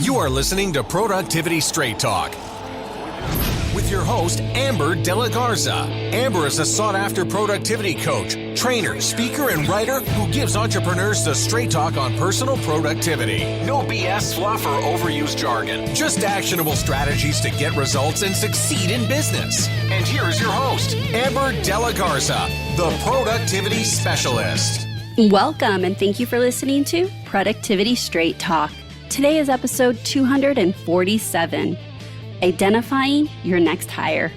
You are listening to Productivity Straight Talk with your host, Amber De La Garza. Amber is a sought-after productivity coach, trainer, speaker, and writer who gives entrepreneurs the straight talk on personal productivity. No BS, fluff, or overused jargon. Just actionable strategies to get results and succeed in business. And here is your host, Amber De La Garza, the Productivity Specialist. Welcome, and thank you for listening to Productivity Straight Talk. Today is episode 247. Identifying your next hire.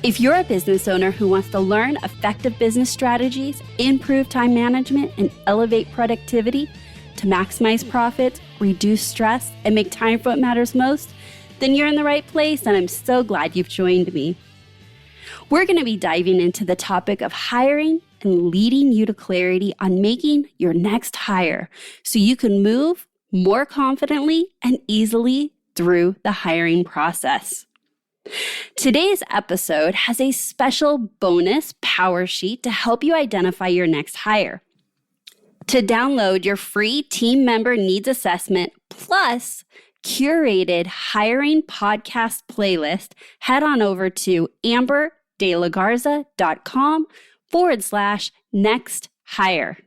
If you're a business owner who wants to learn effective business strategies, improve time management, and elevate productivity to maximize profits, reduce stress, and make time for what matters most, then you're in the right place, and I'm so glad you've joined me. We're going to be diving into the topic of hiring and leading you to clarity on making your next hire so you can move more confidently and easily through the hiring process. Today's episode has a special bonus Powersheet to help you identify your next hire. To download your free team member needs assessment plus curated hiring podcast playlist, head on over to amberdelagarza.com/next hire.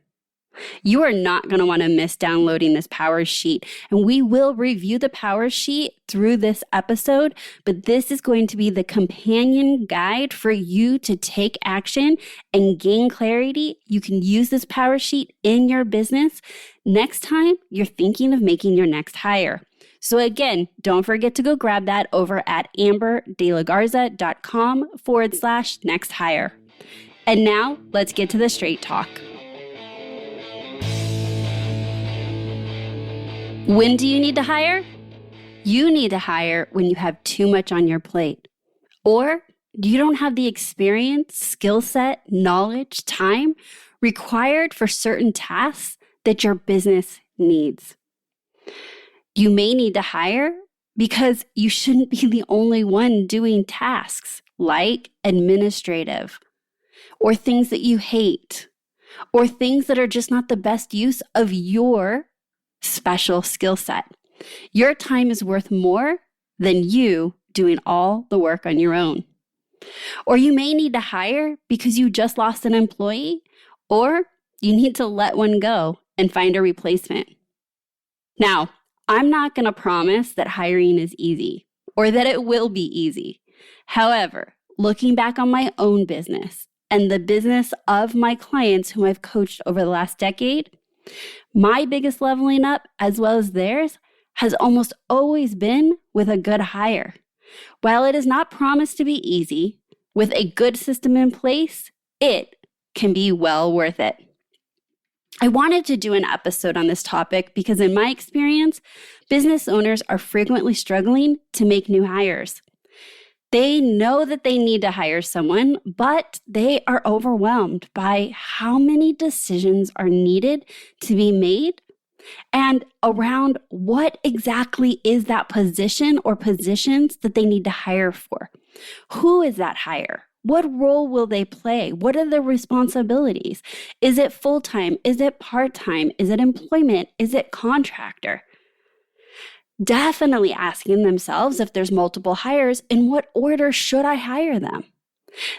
You are not going to want to miss downloading this Powersheet, and we will review the Powersheet through this episode, but this is going to be the companion guide for you to take action and gain clarity. You can use this Powersheet in your business next time you're thinking of making your next hire. So again, don't forget to go grab that over at amberdelagarza.com/next hire. And now let's get to the straight talk. When do you need to hire? You need to hire when you have too much on your plate, or you don't have the experience, skill set, knowledge, time required for certain tasks that your business needs. You may need to hire because you shouldn't be the only one doing tasks like administrative, or things that you hate, or things that are just not the best use of your special skill set. Your time is worth more than you doing all the work on your own. Or you may need to hire because you just lost an employee, or you need to let one go and find a replacement. Now, I'm not going to promise that hiring is easy or that it will be easy. However, looking back on my own business and the business of my clients whom I've coached over the last decade, my biggest leveling up, as well as theirs, has almost always been with a good hire. While it is not promised to be easy, with a good system in place, it can be well worth it. I wanted to do an episode on this topic because in my experience, business owners are frequently struggling to make new hires. They know that they need to hire someone, but they are overwhelmed by how many decisions are needed to be made and around what exactly is that position or positions that they need to hire for. Who is that hire? What role will they play? What are their responsibilities? Is it full-time? Is it part-time? Is it employment? Is it contractor? Definitely asking themselves if there's multiple hires, in what order should I hire them?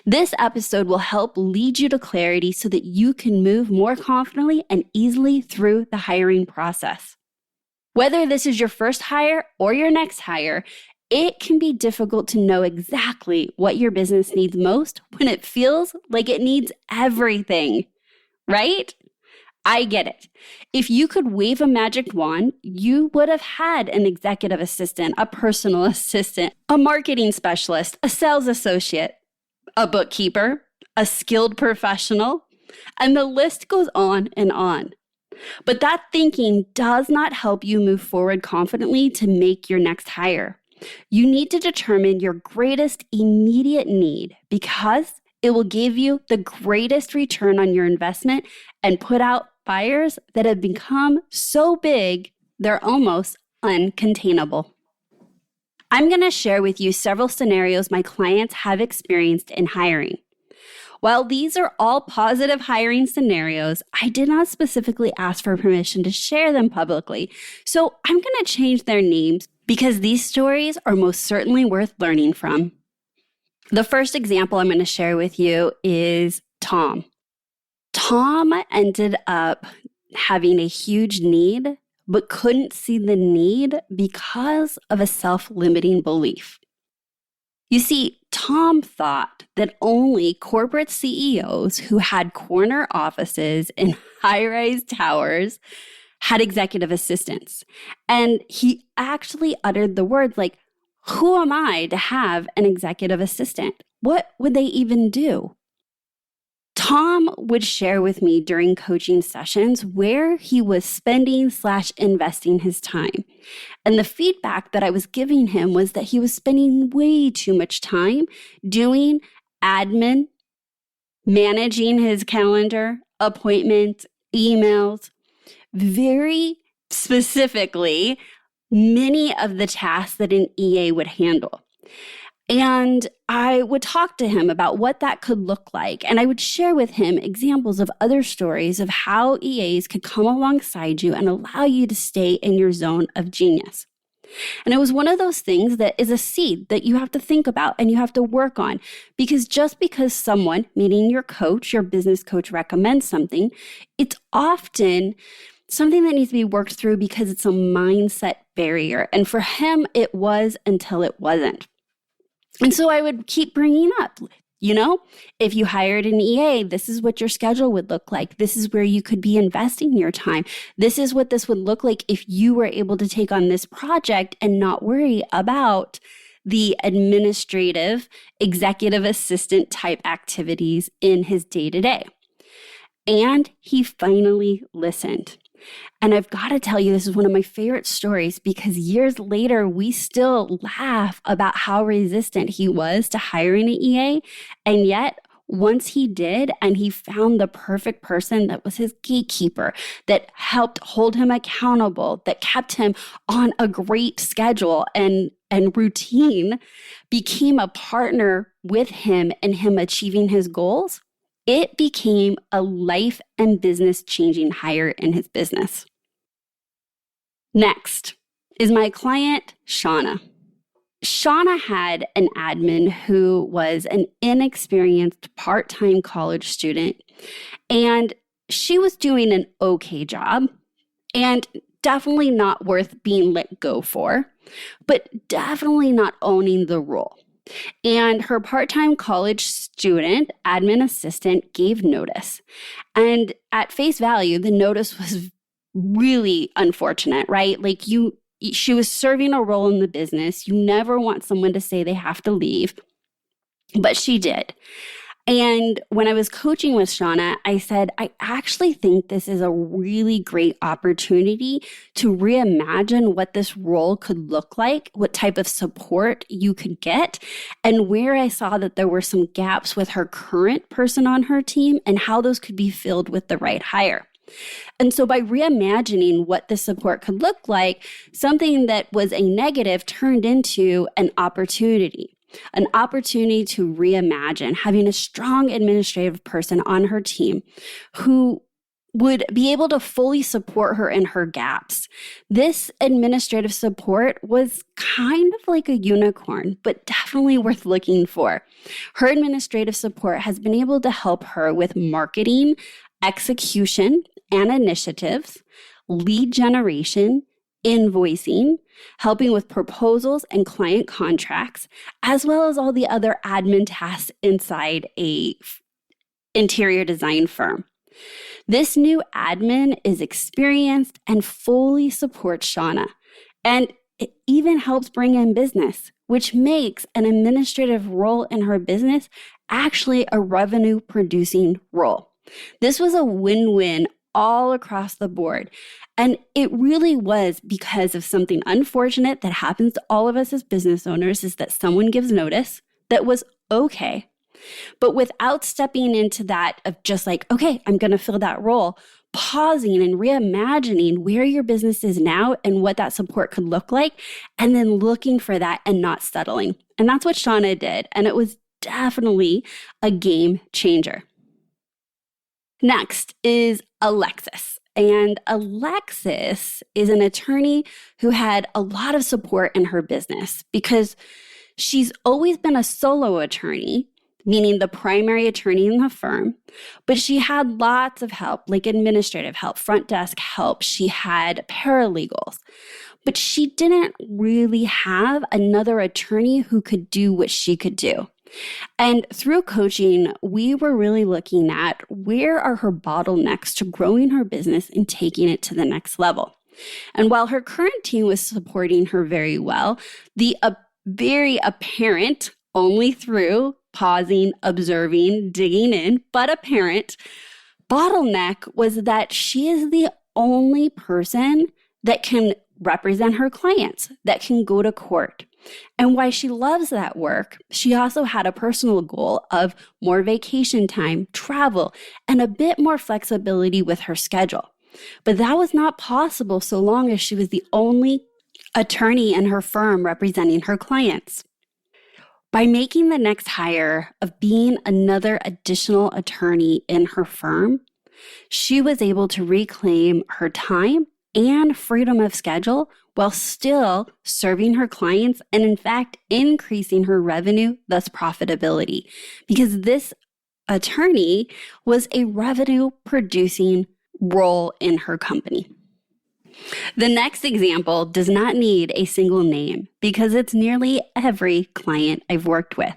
This episode will help lead you to clarity so that you can move more confidently and easily through the hiring process. Whether this is your first hire or your next hire, it can be difficult to know exactly what your business needs most when it feels like it needs everything, right? I get it. If you could wave a magic wand, you would have had an executive assistant, a personal assistant, a marketing specialist, a sales associate, a bookkeeper, a skilled professional, and the list goes on and on. But that thinking does not help you move forward confidently to make your next hire. You need to determine your greatest immediate need because it will give you the greatest return on your investment and put out fires that have become so big, they're almost uncontainable. I'm going to share with you several scenarios my clients have experienced in hiring. While these are all positive hiring scenarios, I did not specifically ask for permission to share them publicly. So I'm going to change their names because these stories are most certainly worth learning from. The first example I'm going to share with you is Tom. Tom ended up having a huge need, but couldn't see the need because of a self-limiting belief. You see, Tom thought that only corporate CEOs who had corner offices in high-rise towers had executive assistants. And he actually uttered the words like, "Who am I to have an executive assistant? What would they even do?" Tom would share with me during coaching sessions where he was spending/investing his time. And the feedback that I was giving him was that he was spending way too much time doing admin, managing his calendar, appointments, emails, very specifically, many of the tasks that an EA would handle. And I would talk to him about what that could look like. And I would share with him examples of other stories of how EAs could come alongside you and allow you to stay in your zone of genius. And it was one of those things that is a seed that you have to think about and you have to work on. Because just because someone, meaning your coach, your business coach, recommends something, it's often something that needs to be worked through because it's a mindset barrier. And for him, it was until it wasn't. And so I would keep bringing up, if you hired an EA, this is what your schedule would look like. This is where you could be investing your time. This is what this would look like if you were able to take on this project and not worry about the administrative, executive assistant type activities in his day-to-day. And he finally listened. And I've got to tell you, this is one of my favorite stories because years later, we still laugh about how resistant he was to hiring an EA. And yet, once he did, and he found the perfect person that was his gatekeeper, that helped hold him accountable, that kept him on a great schedule and routine, became a partner with him in him achieving his goals, it became a life and business changing hire in his business. Next is my client, Shauna. Shauna had an admin who was an inexperienced part-time college student, and she was doing an okay job and definitely not worth being let go for, but definitely not owning the role. And her part-time college student, admin assistant, gave notice. And at face value, the notice was really unfortunate, right? Like she was serving a role in the business. You never want someone to say they have to leave, but she did. And when I was coaching with Shauna, I said, I actually think this is a really great opportunity to reimagine what this role could look like, what type of support you could get, and where I saw that there were some gaps with her current person on her team and how those could be filled with the right hire. And so by reimagining what the support could look like, something that was a negative turned into an opportunity to reimagine having a strong administrative person on her team who would be able to fully support her in her gaps. This administrative support was kind of like a unicorn, but definitely worth looking for. Her administrative support has been able to help her with marketing, execution, and initiatives, lead generation, invoicing, helping with proposals and client contracts, as well as all the other admin tasks inside a interior design firm. This new admin is experienced and fully supports Shauna, and it even helps bring in business, which makes an administrative role in her business actually a revenue-producing role. This was a win-win all across the board. And it really was because of something unfortunate that happens to all of us as business owners, is that someone gives notice that was okay. But without stepping into that of just like, okay, I'm going to fill that role, pausing and reimagining where your business is now and what that support could look like, and then looking for that and not settling. And that's what Shauna did. And it was definitely a game changer. Next is Alexis. And Alexis is an attorney who had a lot of support in her business because she's always been a solo attorney, meaning the primary attorney in the firm, but she had lots of help, like administrative help, front desk help. She had paralegals, but she didn't really have another attorney who could do what she could do. And through coaching, we were really looking at where are her bottlenecks to growing her business and taking it to the next level. And while her current team was supporting her very well, the very apparent, only through pausing, observing, digging in, but apparent bottleneck was that she is the only person that can represent her clients, that can go to court. And while she loves that work, she also had a personal goal of more vacation time, travel, and a bit more flexibility with her schedule. But that was not possible so long as she was the only attorney in her firm representing her clients. By making the next hire of being another additional attorney in her firm, she was able to reclaim her time and freedom of schedule while still serving her clients and, in fact, increasing her revenue, thus profitability, because this attorney was a revenue-producing role in her company. The next example does not need a single name because it's nearly every client I've worked with.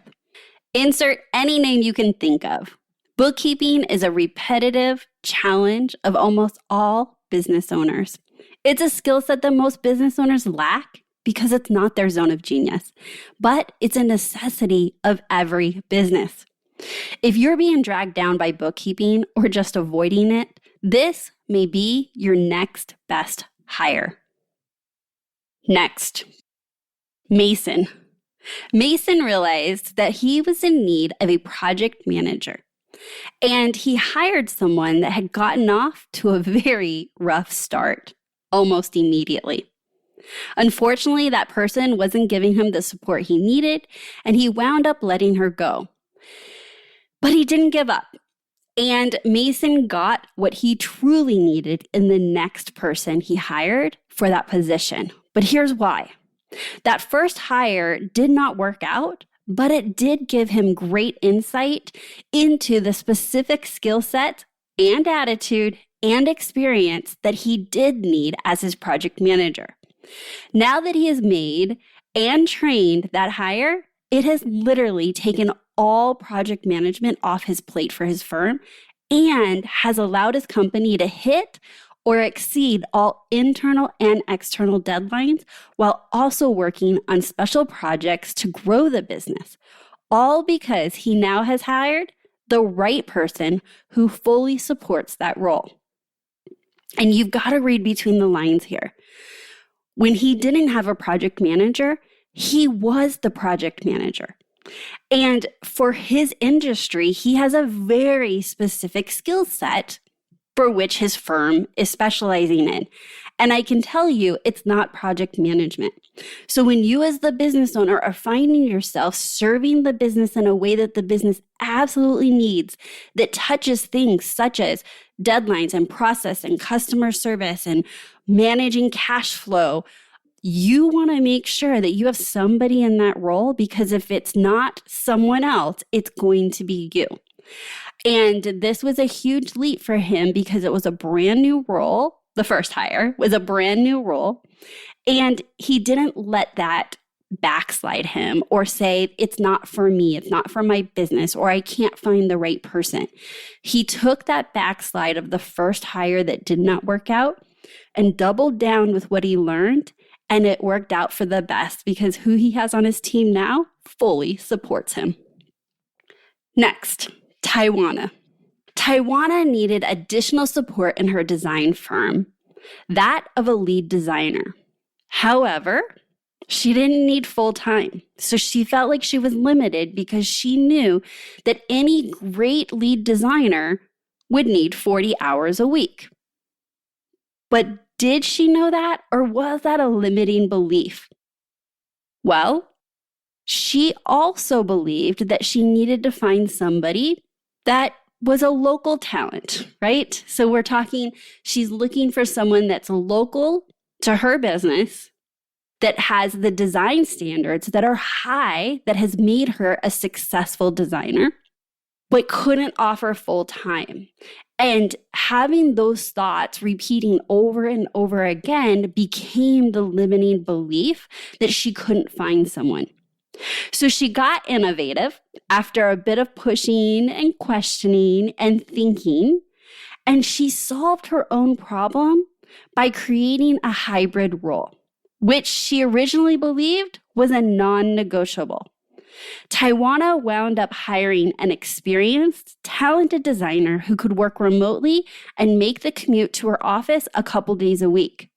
Insert any name you can think of. Bookkeeping is a repetitive challenge of almost all business owners. It's a skill set that most business owners lack because it's not their zone of genius, but it's a necessity of every business. If you're being dragged down by bookkeeping or just avoiding it, this may be your next best hire. Next, Mason. Mason realized that he was in need of a project manager, and he hired someone that had gotten off to a very rough start almost immediately. Unfortunately, that person wasn't giving him the support he needed, and he wound up letting her go. But he didn't give up. And Mason got what he truly needed in the next person he hired for that position. But here's why. That first hire did not work out, but it did give him great insight into the specific skill set and attitude and experience that he did need as his project manager. Now that he has made and trained that hire, it has literally taken all project management off his plate for his firm and has allowed his company to hit or exceed all internal and external deadlines while also working on special projects to grow the business, all because he now has hired the right person who fully supports that role. And you've got to read between the lines here. When he didn't have a project manager, he was the project manager. And for his industry, he has a very specific skill set for which his firm is specializing in. And I can tell you, it's not project management. So when you as the business owner are finding yourself serving the business in a way that the business absolutely needs, that touches things such as deadlines and process and customer service and managing cash flow, you want to make sure that you have somebody in that role, because if it's not someone else, it's going to be you. And this was a huge leap for him because it was a brand new role. The first hire was a brand new role. And he didn't let that backslide him or say, it's not for me, it's not for my business, or I can't find the right person. He took that backslide of the first hire that did not work out and doubled down with what he learned. And it worked out for the best because who he has on his team now fully supports him. Next, Taiwana. Taiwana needed additional support in her design firm, that of a lead designer. However, she didn't need full time, so she felt like she was limited because she knew that any great lead designer would need 40 hours a week. But did she know that, or was that a limiting belief? Well, She also believed that she needed to find somebody that was a local talent, right? So we're talking, she's looking for someone that's local to her business, that has the design standards that are high, that has made her a successful designer, but couldn't offer full time. And having those thoughts repeating over and over again became the limiting belief that she couldn't find someone. So she got innovative after a bit of pushing and questioning and thinking, and she solved her own problem by creating a hybrid role, which she originally believed was a non-negotiable. Taiwana wound up hiring an experienced, talented designer who could work remotely and make the commute to her office a couple days a week.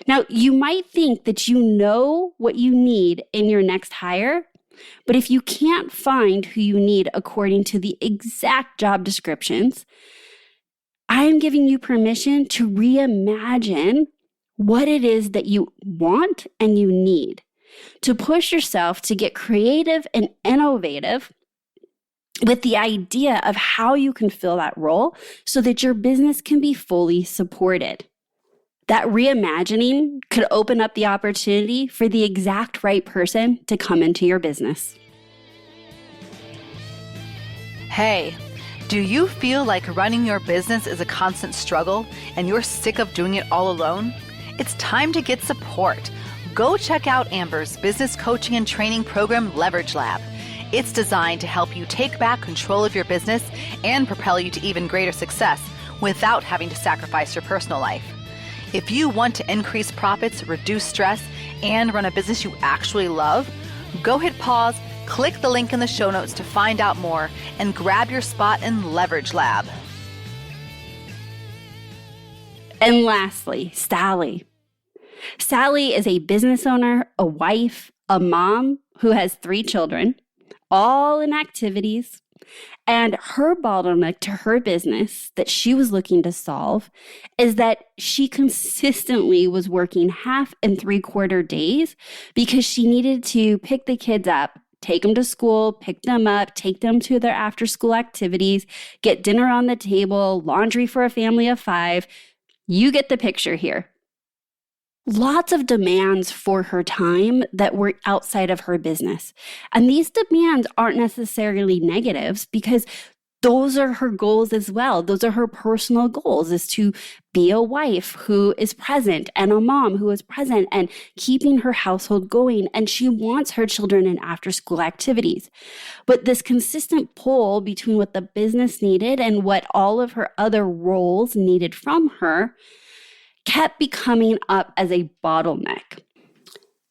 Now, you might think that you know what you need in your next hire, but if you can't find who you need according to the exact job descriptions, I am giving you permission to reimagine what it is that you want and you need, to push yourself to get creative and innovative with the idea of how you can fill that role so that your business can be fully supported. That reimagining could open up the opportunity for the exact right person to come into your business. Hey, do you feel like running your business is a constant struggle and you're sick of doing it all alone? It's time to get support. Go check out Amber's business coaching and training program, Leverage Lab. It's designed to help you take back control of your business and propel you to even greater success without having to sacrifice your personal life. If you want to increase profits, reduce stress, and run a business you actually love, go hit pause, click the link in the show notes to find out more, and grab your spot in Leverage Lab. And lastly, Sally. Sally is a business owner, a wife, a mom who has 3 children, all in activities. And her bottleneck to her business that she was looking to solve is that she consistently was working 1/2 and 3/4 days because she needed to pick the kids up, take them to school, pick them up, take them to their after-school activities, get dinner on the table, laundry for a family of 5. You get the picture here. Lots of demands for her time that were outside of her business. And these demands aren't necessarily negatives because those are her goals as well. Those are her personal goals, is to be a wife who is present and a mom who is present and keeping her household going. And she wants her children in after-school activities. But this consistent pull between what the business needed and what all of her other roles needed from her kept becoming up as a bottleneck.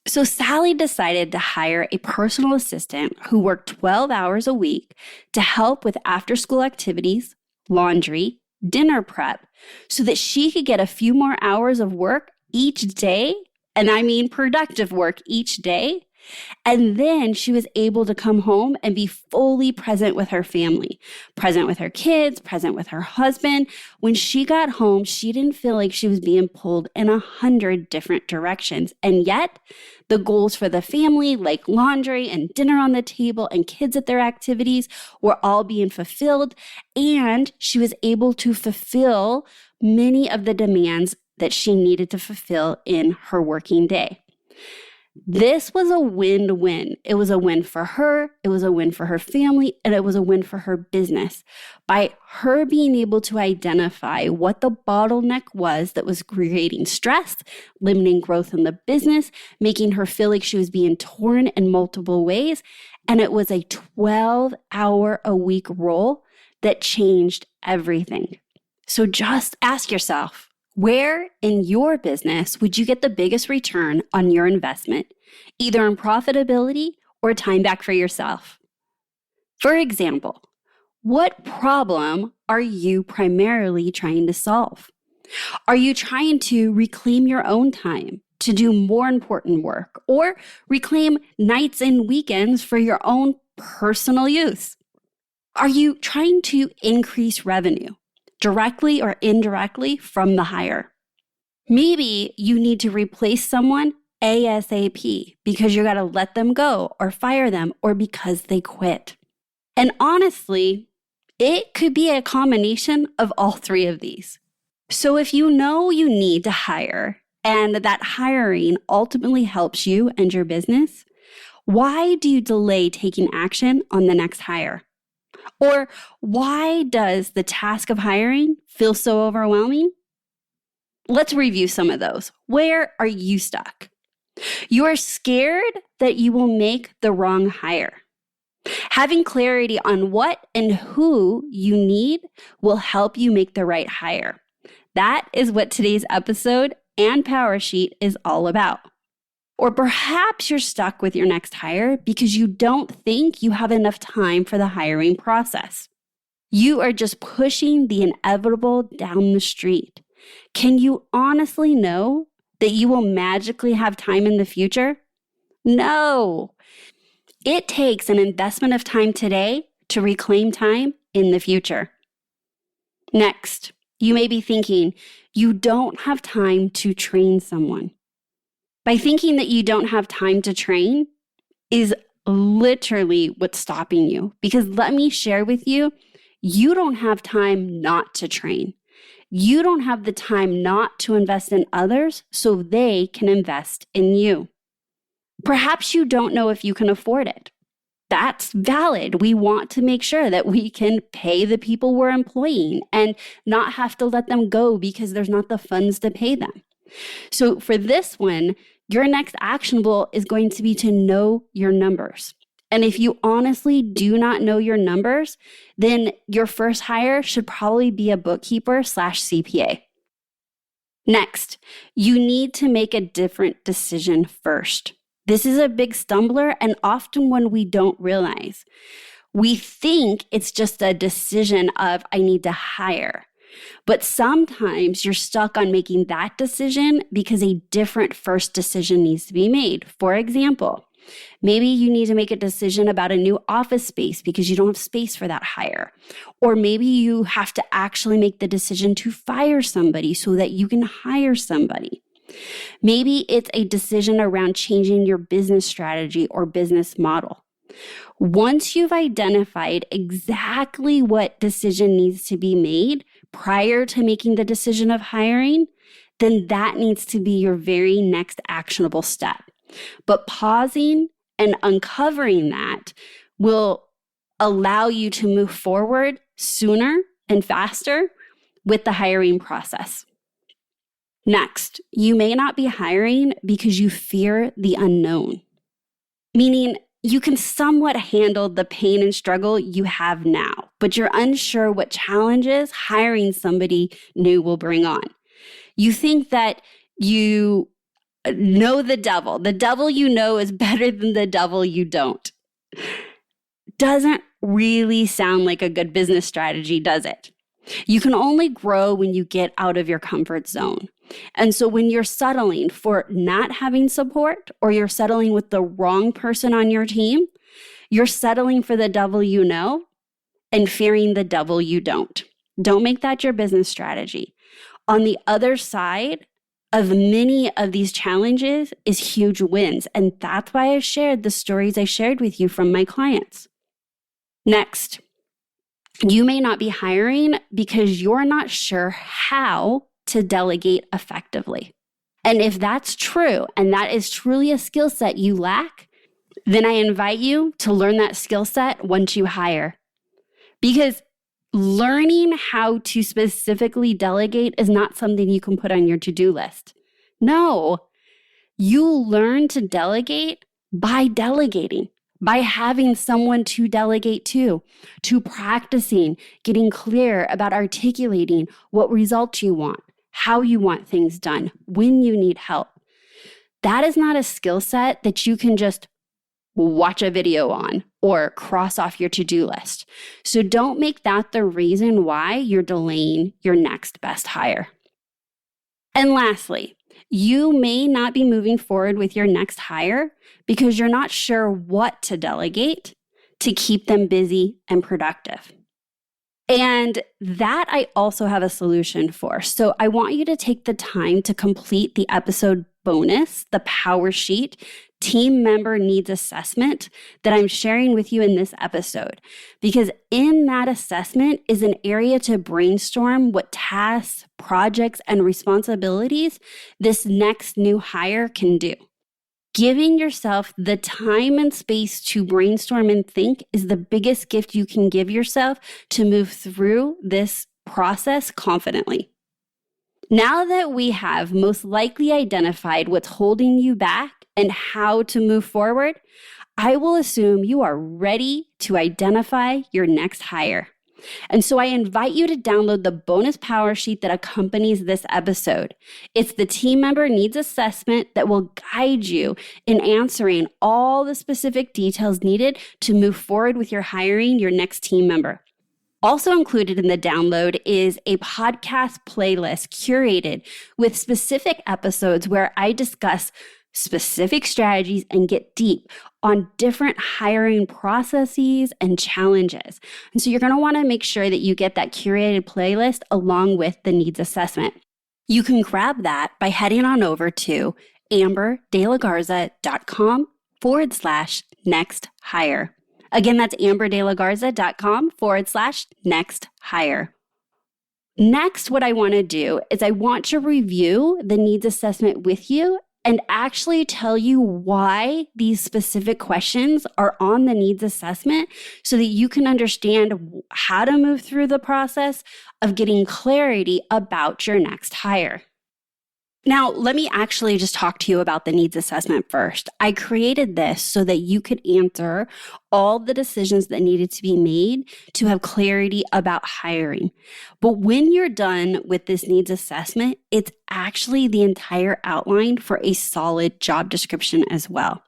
So Sally decided to hire a personal assistant who worked 12 hours a week to help with after-school activities, laundry, dinner prep, so that she could get a few more hours of work each day, and I mean productive work each day. And then she was able to come home and be fully present with her family, present with her kids, present with her husband. When she got home, she didn't feel like she was being pulled in 100 different directions. And yet, the goals for the family, like laundry and dinner on the table and kids at their activities, were all being fulfilled. And she was able to fulfill many of the demands that she needed to fulfill in her working day. This was a win-win. It was a win for her, it was a win for her family, and it was a win for her business. By her being able to identify what the bottleneck was that was creating stress, limiting growth in the business, making her feel like she was being torn in multiple ways, and it was a 12-hour-a-week role that changed everything. So just ask yourself, where in your business would you get the biggest return on your investment, either in profitability or time back for yourself? For example, what problem are you primarily trying to solve? Are you trying to reclaim your own time to do more important work or reclaim nights and weekends for your own personal use? Are you trying to increase revenue, directly or indirectly, from the hire? Maybe you need to replace someone ASAP because you got to let them go or fire them or because they quit. And honestly, it could be a combination of all three of these. So if you know you need to hire and that hiring ultimately helps you and your business, why do you delay taking action on the next hire? Or why does the task of hiring feel so overwhelming? Let's review some of those. Where are you stuck? You are scared that you will make the wrong hire. Having clarity on what and who you need will help you make the right hire. That is what today's episode and Powersheet is all about. Or perhaps you're stuck with your next hire because you don't think you have enough time for the hiring process. You are just pushing the inevitable down the street. Can you honestly know that you will magically have time in the future? No. It takes an investment of time today to reclaim time in the future. Next, you may be thinking you don't have time to train someone. By thinking that you don't have time to train is literally what's stopping you. Because let me share with you, you don't have time not to train. You don't have the time not to invest in others so they can invest in you. Perhaps you don't know if you can afford it. That's valid. We want to make sure that we can pay the people we're employing and not have to let them go because there's not the funds to pay them. So for this one, your next actionable is going to be to know your numbers. And if you honestly do not know your numbers, then your first hire should probably be a bookkeeper/CPA. Next, you need to make a different decision first. This is a big stumbler and often one we don't realize. We think it's just a decision of I need to hire. But sometimes you're stuck on making that decision because a different first decision needs to be made. For example, maybe you need to make a decision about a new office space because you don't have space for that hire. Or maybe you have to actually make the decision to fire somebody so that you can hire somebody. Maybe it's a decision around changing your business strategy or business model. Once you've identified exactly what decision needs to be made prior to making the decision of hiring, then that needs to be your very next actionable step. But pausing and uncovering that will allow you to move forward sooner and faster with the hiring process. Next, you may not be hiring because you fear the unknown, meaning you can somewhat handle the pain and struggle you have now, but you're unsure what challenges hiring somebody new will bring on. You think that you know the devil. The devil you know is better than the devil you don't. Doesn't really sound like a good business strategy, does it? You can only grow when you get out of your comfort zone. And so when you're settling for not having support or you're settling with the wrong person on your team, you're settling for the devil you know and fearing the devil you don't. Don't make that your business strategy. On the other side of many of these challenges is huge wins. And that's why I shared the stories I shared with you from my clients. Next, you may not be hiring because you're not sure how to delegate effectively. And if that's true, and that is truly a skill set you lack, then I invite you to learn that skill set once you hire. Because learning how to specifically delegate is not something you can put on your to-do list. No, you learn to delegate by delegating, by having someone to delegate to practicing, getting clear about articulating what results you want, how you want things done, when you need help. That is not a skill set that you can just watch a video on or cross off your to-do list. So don't make that the reason why you're delaying your next best hire. And lastly, you may not be moving forward with your next hire because you're not sure what to delegate to keep them busy and productive. And that I also have a solution for. So I want you to take the time to complete the episode bonus, the Powersheet team member needs assessment that I'm sharing with you in this episode. Because in that assessment is an area to brainstorm what tasks, projects, and responsibilities this next new hire can do. Giving yourself the time and space to brainstorm and think is the biggest gift you can give yourself to move through this process confidently. Now that we have most likely identified what's holding you back and how to move forward, I will assume you are ready to identify your next hire. And so I invite you to download the bonus power sheet that accompanies this episode. It's the team member needs assessment that will guide you in answering all the specific details needed to move forward with your hiring your next team member. Also included in the download is a podcast playlist curated with specific episodes where I discuss specific strategies and get deep on different hiring processes and challenges. And so you're going to want to make sure that you get that curated playlist along with the needs assessment. You can grab that by heading on over to amberdelagarza.com/next hire. Again, that's amberdelagarza.com/next hire. Next, what I want to do is I want to review the needs assessment with you and actually tell you why these specific questions are on the needs assessment so that you can understand how to move through the process of getting clarity about your next hire. Now, let me actually just talk to you about the needs assessment first. I created this so that you could answer all the decisions that needed to be made to have clarity about hiring. But when you're done with this needs assessment, it's actually the entire outline for a solid job description as well.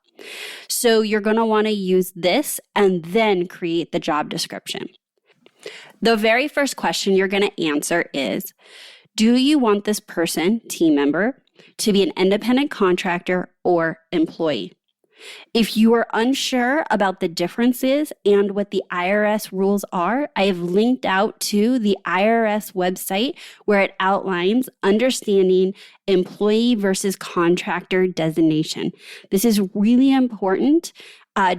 So you're going to want to use this and then create the job description. The very first question you're going to answer is, do you want this person, team member, to be an independent contractor or employee? If you are unsure about the differences and what the IRS rules are, I have linked out to the IRS website where it outlines understanding employee versus contractor designation. This is really important.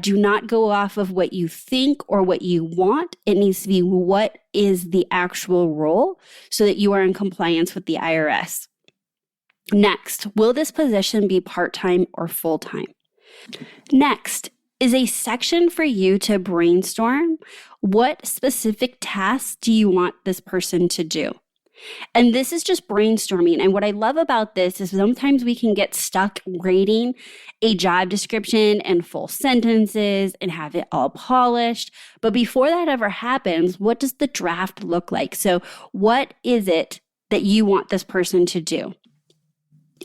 Do not go off of what you think or what you want. It needs to be what is the actual role so that you are in compliance with the IRS. Next, will this position be part-time or full-time? Next is a section for you to brainstorm what specific tasks do you want this person to do. And this is just brainstorming. And what I love about this is sometimes we can get stuck writing a job description and full sentences and have it all polished. But before that ever happens, what does the draft look like? So what is it that you want this person to do?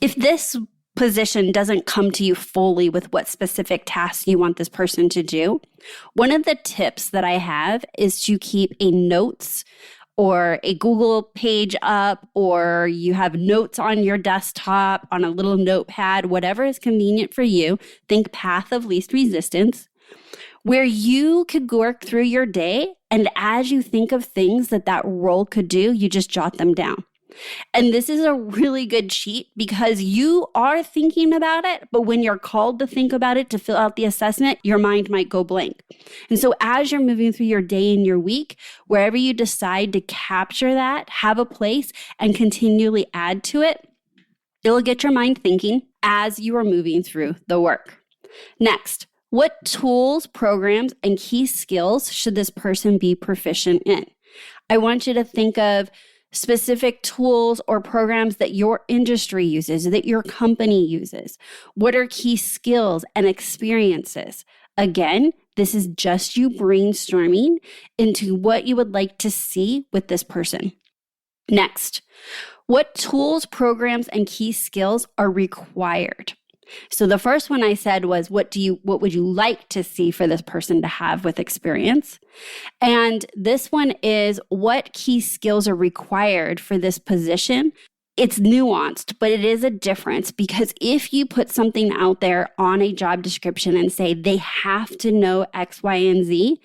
If this position doesn't come to you fully with what specific tasks you want this person to do, one of the tips that I have is to keep a notes or a Google page up, or you have notes on your desktop on a little notepad, whatever is convenient for you. Think path of least resistance, where you could work through your day. And as you think of things that role could do, you just jot them down. And this is a really good cheat because you are thinking about it, but when you're called to think about it to fill out the assessment, your mind might go blank. And so as you're moving through your day and your week, wherever you decide to capture that, have a place and continually add to it, it'll get your mind thinking as you are moving through the work. Next, what tools, programs, and key skills should this person be proficient in? I want you to think of specific tools or programs that your industry uses, that your company uses. What are key skills and experiences? Again, this is just you brainstorming into what you would like to see with this person. Next, what tools, programs, and key skills are required? So the first one I said was, what would you like to see for this person to have with experience? And this one is, what key skills are required for this position? It's nuanced, but it is a difference because if you put something out there on a job description and say they have to know X, Y, and Z,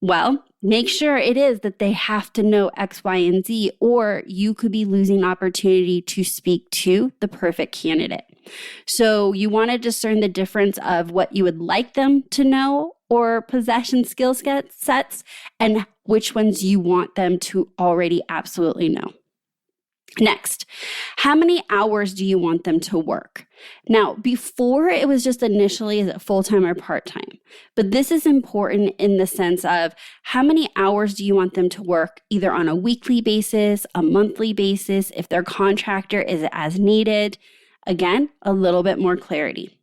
well, make sure it is that they have to know X, Y, and Z, or you could be losing opportunity to speak to the perfect candidate. So you want to discern the difference of what you would like them to know or possession skill sets and which ones you want them to already absolutely know. Next, how many hours do you want them to work? Now, before it was just initially is it full-time or part-time, but this is important in the sense of how many hours do you want them to work either on a weekly basis, a monthly basis, if their contractor is it as needed? Again, a little bit more clarity.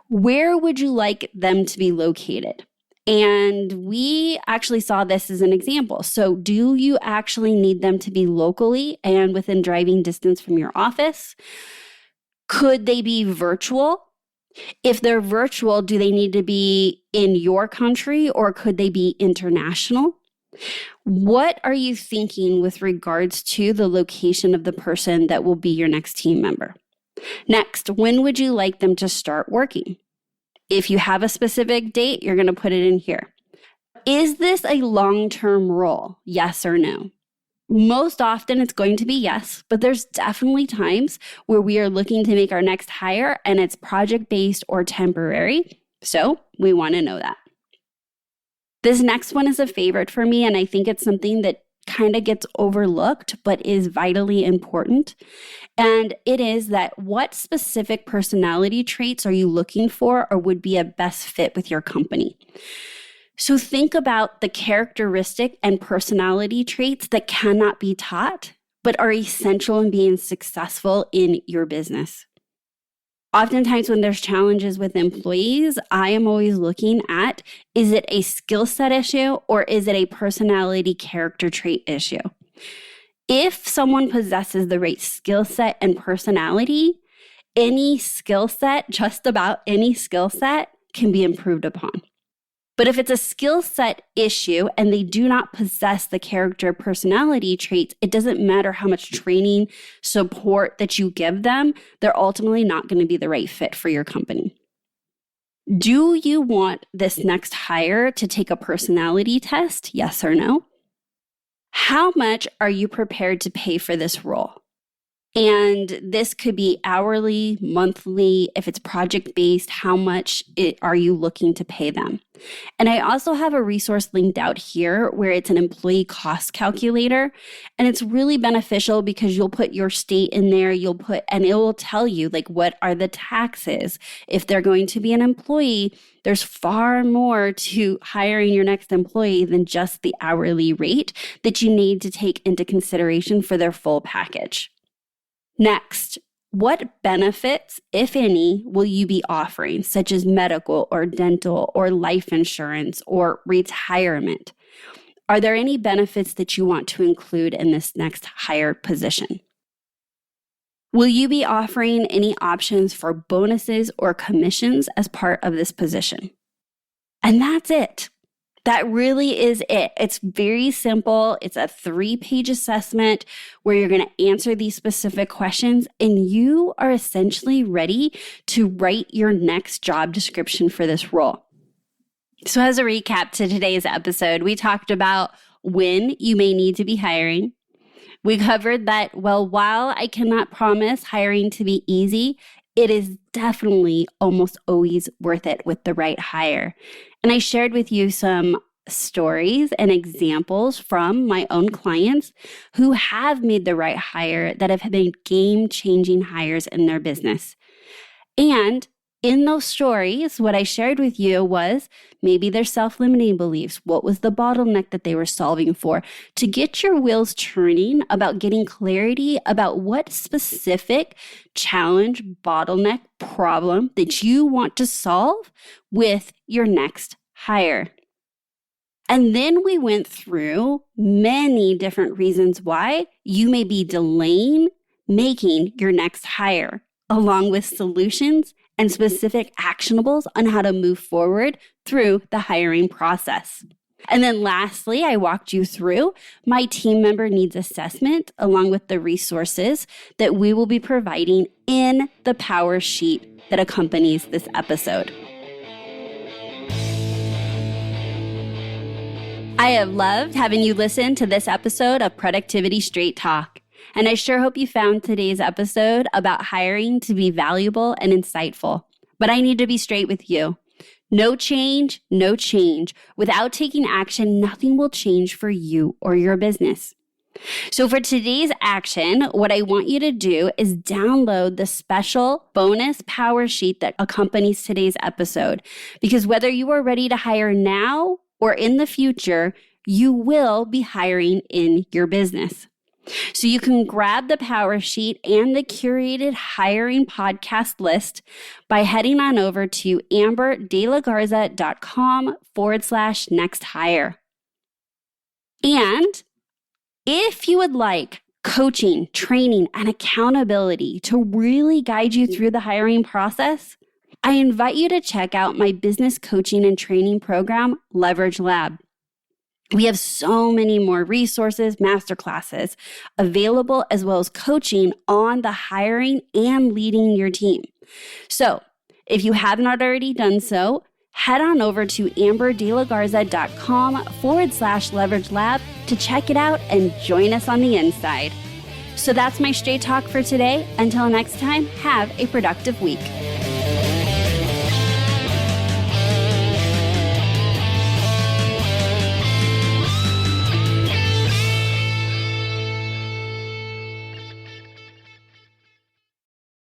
Where would you like them to be located? And we actually saw this as an example. So do you actually need them to be locally and within driving distance from your office? Could they be virtual? If they're virtual, do they need to be in your country or could they be international? What are you thinking with regards to the location of the person that will be your next team member? Next, when would you like them to start working? If you have a specific date, you're going to put it in here. Is this a long-term role? Yes or no? Most often it's going to be yes, but there's definitely times where we are looking to make our next hire and it's project-based or temporary. So we want to know that. This next one is a favorite for me, and I think it's something that kind of gets overlooked, but is vitally important. And it is that what specific personality traits are you looking for or would be a best fit with your company? So think about the characteristic and personality traits that cannot be taught, but are essential in being successful in your business. Oftentimes when there's challenges with employees, I am always looking at, is it a skill set issue or is it a personality character trait issue? If someone possesses the right skill set and personality, any skill set, just about any skill set, can be improved upon. But if it's a skill set issue and they do not possess the character personality traits, it doesn't matter how much training, support that you give them, they're ultimately not going to be the right fit for your company. Do you want this next hire to take a personality test? Yes or no? How much are you prepared to pay for this role? And this could be hourly, monthly. If it's project-based, how much are you looking to pay them? And I also have a resource linked out here where it's an employee cost calculator. And it's really beneficial because you'll put your state in there, and it will tell you like what are the taxes. If they're going to be an employee, there's far more to hiring your next employee than just the hourly rate that you need to take into consideration for their full package. Next, what benefits, if any, will you be offering, such as medical or dental or life insurance or retirement? Are there any benefits that you want to include in this next hire position? Will you be offering any options for bonuses or commissions as part of this position? And that's it. That really is it. It's very simple. It's a 3-page assessment where you're going to answer these specific questions and you are essentially ready to write your next job description for this role. So as a recap to today's episode, we talked about when you may need to be hiring. We covered that, while I cannot promise hiring to be easy, it is definitely almost always worth it with the right hire. And I shared with you some stories and examples from my own clients who have made the right hire that have made game-changing hires in their business. And in those stories, what I shared with you was maybe their self-limiting beliefs. What was the bottleneck that they were solving for? To get your wheels turning about getting clarity about what specific challenge, bottleneck, problem that you want to solve with your next hire. And then we went through many different reasons why you may be delaying making your next hire, along with solutions and specific actionables on how to move forward through the hiring process. And then lastly, I walked you through my team member needs assessment along with the resources that we will be providing in the Powersheet that accompanies this episode. I have loved having you listen to this episode of Productivity Straight Talk. And I sure hope you found today's episode about hiring to be valuable and insightful. But I need to be straight with you. No change, no change. Without taking action, nothing will change for you or your business. So for today's action, what I want you to do is download the special bonus power sheet that accompanies today's episode. Because whether you are ready to hire now or in the future, you will be hiring in your business. So you can grab the power sheet and the curated hiring podcast list by heading on over to amberdelagarza.com/next hire. And if you would like coaching, training, and accountability to really guide you through the hiring process, I invite you to check out my business coaching and training program, Leverage Lab. We have so many more resources, masterclasses available, as well as coaching on the hiring and leading your team. So if you have not already done so, head on over to amberdelagarza.com/leverage lab to check it out and join us on the inside. So that's my straight talk for today. Until next time, have a productive week.